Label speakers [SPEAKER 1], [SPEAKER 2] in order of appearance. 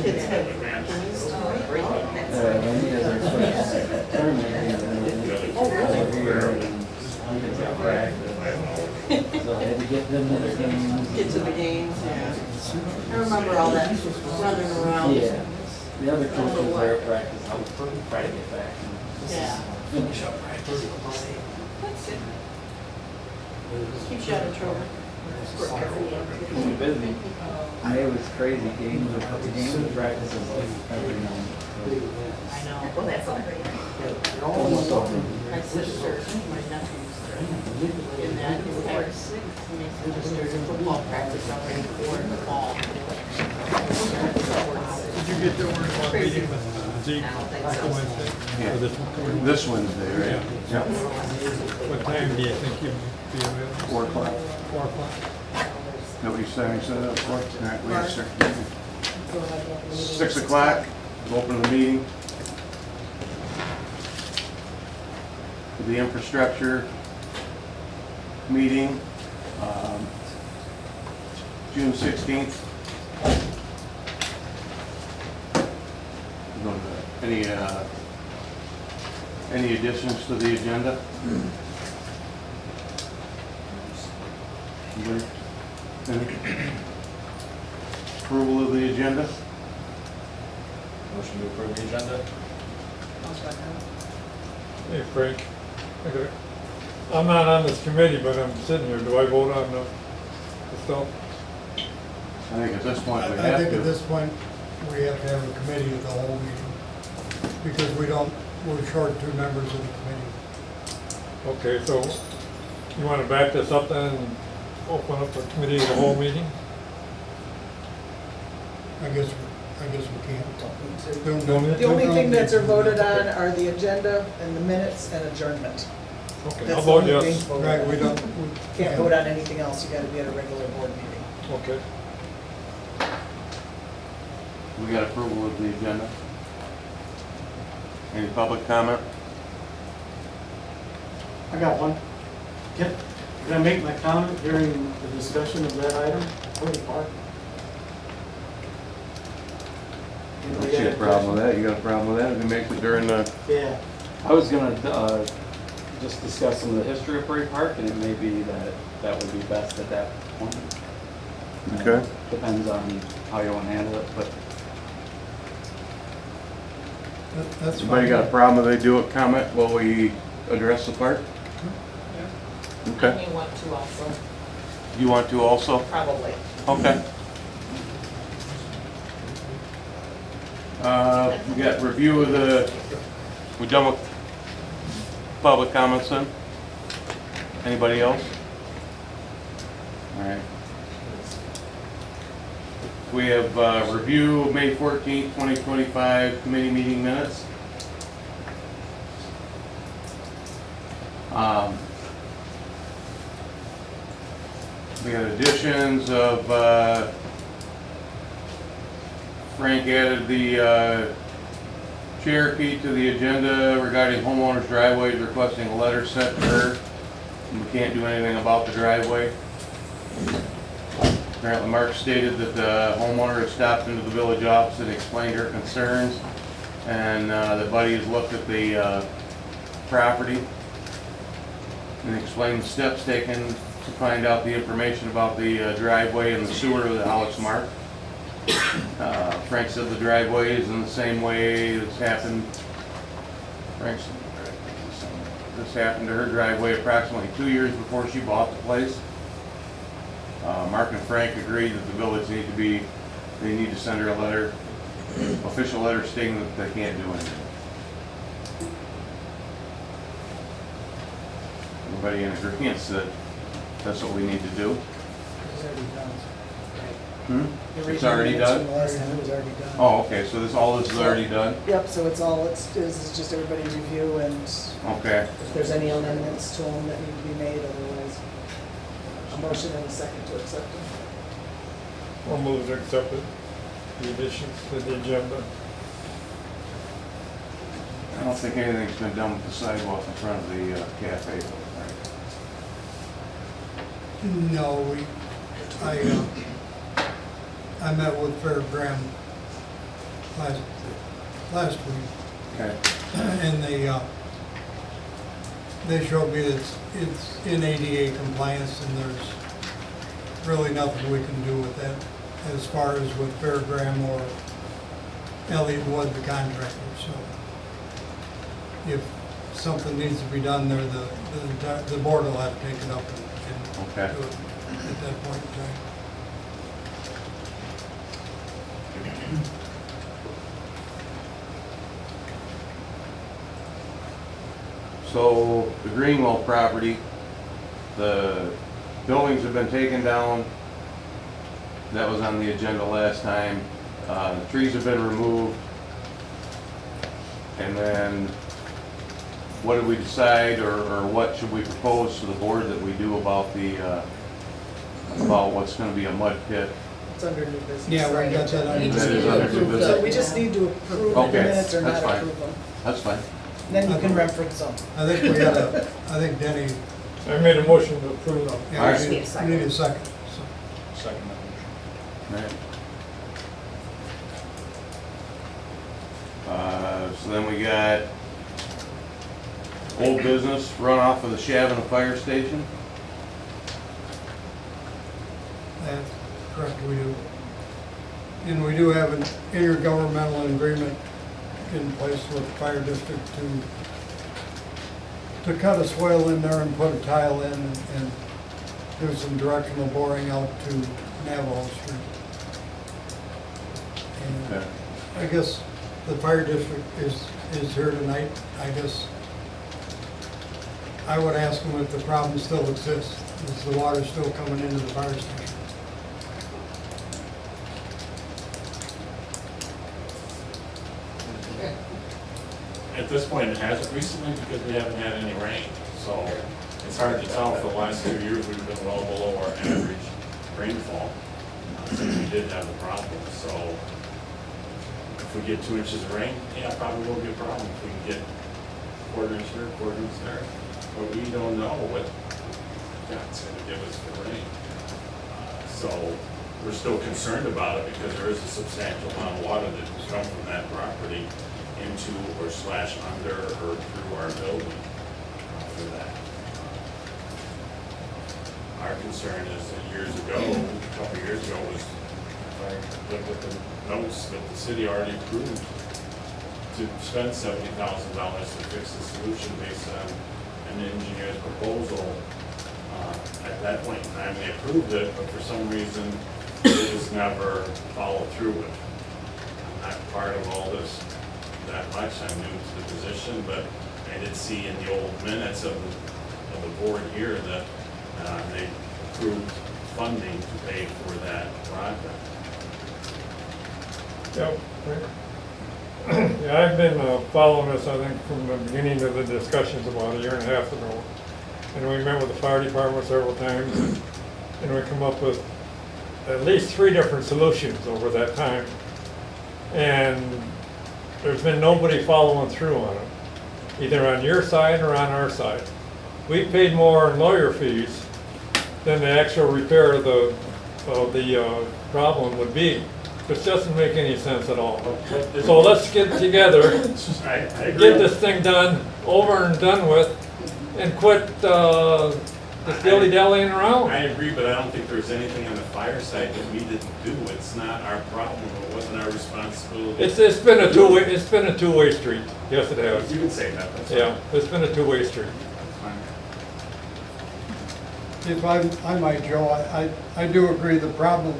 [SPEAKER 1] kids have games tonight.
[SPEAKER 2] When he has our first tournament, every year, kids got practice. So I had to get them to the games.
[SPEAKER 1] Get to the games, yeah. I remember all that running around.
[SPEAKER 2] Yeah. The other coaches were at practice, I was try to get back and
[SPEAKER 1] Yeah.
[SPEAKER 2] finish up practice.
[SPEAKER 1] That's it. Keeps you out of trouble.
[SPEAKER 2] Keeps me busy. It was crazy. Games of practices like every night.
[SPEAKER 1] I know.
[SPEAKER 3] Well, that's all right.
[SPEAKER 2] Almost over.
[SPEAKER 1] My sister, my nephew's in that, his ex, my sister's in football practice already for the fall.
[SPEAKER 4] Did you get the word about meeting with Zeke Wednesday?
[SPEAKER 5] Yeah.
[SPEAKER 4] Or this one?
[SPEAKER 5] This Wednesday, right?
[SPEAKER 4] Yeah. What time do you think you'll be available?
[SPEAKER 5] 4 o'clock.
[SPEAKER 4] 4 o'clock?
[SPEAKER 5] Nobody's saying set up for it? All right, we have to start. 6 o'clock, we'll open the meeting. For the infrastructure meeting, June 16th. Any additions to the agenda? Any? Approval of the agenda?
[SPEAKER 6] Motion to approve the agenda?
[SPEAKER 4] Hey Frank, okay. I'm not on this committee, but I'm sitting here. Do I vote on the stuff?
[SPEAKER 5] I think at this point we
[SPEAKER 7] I
[SPEAKER 5] have
[SPEAKER 7] think at
[SPEAKER 5] to.
[SPEAKER 7] this point, we have to have a committee of the whole meeting, because we're short 2 members of the committee.
[SPEAKER 4] Okay, so you want to back this up then and open up a committee of the whole meeting?
[SPEAKER 7] I guess we can't.
[SPEAKER 8] The only thing that's are voted on are the agenda and the minutes and adjournment.
[SPEAKER 4] Okay, I'll
[SPEAKER 8] That's the
[SPEAKER 4] vote
[SPEAKER 8] only thing
[SPEAKER 4] yes.
[SPEAKER 8] voted
[SPEAKER 7] Right,
[SPEAKER 8] on.
[SPEAKER 7] we don't.
[SPEAKER 8] Can't vote on anything else, you gotta be at a regular board meeting.
[SPEAKER 4] Okay.
[SPEAKER 5] We got approval of the agenda. Any public comment?
[SPEAKER 9] I got one. Can I make my comment during the discussion of that item? What part?
[SPEAKER 5] I don't see a problem with that. You got a problem with that? We can make it during the,
[SPEAKER 9] Yeah.
[SPEAKER 2] I was gonna just discuss some of the history of Prairie Park, and it may be that would be best at that point.
[SPEAKER 5] Okay.
[SPEAKER 2] Depends on how you wanna handle it, but
[SPEAKER 7] That's fine.
[SPEAKER 5] anybody got a problem if they do a comment while we address the park? Okay.
[SPEAKER 1] I may want to also,
[SPEAKER 5] You want to also?
[SPEAKER 1] probably.
[SPEAKER 5] Okay. We got review of we done with public comments then? Anybody else? All right. We have review of May 14th, 2025 committee meeting minutes. We had additions of Frank added the Cherokee to the agenda regarding homeowner's driveway, requesting a letter sent to her. We can't do anything about the driveway. Apparently Mark stated that the homeowner had stopped into the village office and explained her concerns, and that Buddy has looked at the property and explained the steps taken to find out the information about the driveway and the sewer that Alex marked. Frank said the driveway is in the same way that's happened. This happened to her driveway approximately 2 years before she bought the place. Mark and Frank agreed that the village they need to send her a letter, official letter stating that they can't do anything. Everybody in agreement that that's what we need to do?
[SPEAKER 8] It's already done.
[SPEAKER 5] It's already done?
[SPEAKER 8] The last time it was already done.
[SPEAKER 5] Oh, okay, so all this is already done?
[SPEAKER 8] Yep, so it's just everybody review, and
[SPEAKER 5] Okay.
[SPEAKER 8] if there's any amendments to them that need to be made, otherwise, a motion and a second to accept them.
[SPEAKER 4] I'll move to accept it, the additions to the agenda.
[SPEAKER 5] I don't think anything's been done with the sidewalk in front of the cafe, right?
[SPEAKER 7] No, I met with Fair Graham last week.
[SPEAKER 5] Okay.
[SPEAKER 7] And they showed me that it's in ADA compliance, and there's really nothing we can do with that as far as with Fairgram or Elliott Wood, the contractor. So if something needs to be done there, the board will have to take it up and
[SPEAKER 5] Okay.
[SPEAKER 7] do it at that point in time.
[SPEAKER 5] So the Greenwell property, the buildings have been taken down. That was on the agenda last time. The trees have been removed. And then what did we decide, or what should we propose to the board that we do about the, about what's gonna be a mud pit?
[SPEAKER 8] It's under new business.
[SPEAKER 7] Yeah, we got that on.
[SPEAKER 1] We
[SPEAKER 5] That
[SPEAKER 1] just
[SPEAKER 5] is
[SPEAKER 1] need to
[SPEAKER 5] under new
[SPEAKER 1] approve
[SPEAKER 5] business.
[SPEAKER 8] So we just need to approve the
[SPEAKER 5] Okay,
[SPEAKER 8] minutes or
[SPEAKER 5] that's
[SPEAKER 8] not
[SPEAKER 5] fine.
[SPEAKER 8] approve them.
[SPEAKER 5] That's fine.
[SPEAKER 8] Then you can reference them.
[SPEAKER 7] I think we gotta, I think Denny,
[SPEAKER 4] I made a motion to approve them.
[SPEAKER 7] yeah,
[SPEAKER 5] Alright.
[SPEAKER 7] we need a second. So.
[SPEAKER 2] Second motion.
[SPEAKER 5] Right. So then we got old business runoff of the Shabbona fire station.
[SPEAKER 7] That's correct, we do. And we do have an intergovernmental agreement in place with the fire district to cut a swale in there and put a tile in and do some directional boring out to Navajo Street. And
[SPEAKER 5] Okay.
[SPEAKER 7] I guess the fire district is here tonight. I guess I would ask them if the problem still exists. Is the water still coming into the fire station?
[SPEAKER 6] At this point, it hasn't recently because we haven't had any rain. So it's hard to tell. For the last 2 years, we've been well below our average rainfall. Since we did have the problem. So if we get 2 inches of rain, yeah, probably will be a problem. If we can get quarter inch here, quarter inch there. But we don't know what God's going to give us for rain. So we're still concerned about it because there is a substantial amount of water that has come from that property into or slash under or through our building for that. Our concern is that years ago, a couple of years ago, was, if I look at the notes, that the city already approved to spend $70,000 to fix the solution based on an engineer's proposal. At that point in time, they approved it, but for some reason, it was never followed through with. I'm not part of all this that much, I'm new to the position, but I did see in the old minutes of the board here that they approved funding to pay for that project.
[SPEAKER 4] Yep. Yeah, I've been following this, I think, from the beginning of the discussions about a year and a half ago. And we met with the fire department several times, and we come up with at least 3 different solutions over that time. And there's been nobody following through on it, either on your side or on our side. We paid more in lawyer fees than the actual repair of the problem would be. Which doesn't make any sense at all. So let's get together,
[SPEAKER 6] I agree.
[SPEAKER 4] get this thing done, over and done with, and quit this dilly-dallying around.
[SPEAKER 6] I agree, but I don't think there's anything on the fire side that we didn't do. It's not our problem, it wasn't our responsibility.
[SPEAKER 4] It's been a two-way street. Yes, it has.
[SPEAKER 6] You can say that, that's fine.
[SPEAKER 4] Yeah, it's been a two-way street.
[SPEAKER 6] That's fine.
[SPEAKER 7] If I might, Joe, I do agree the problem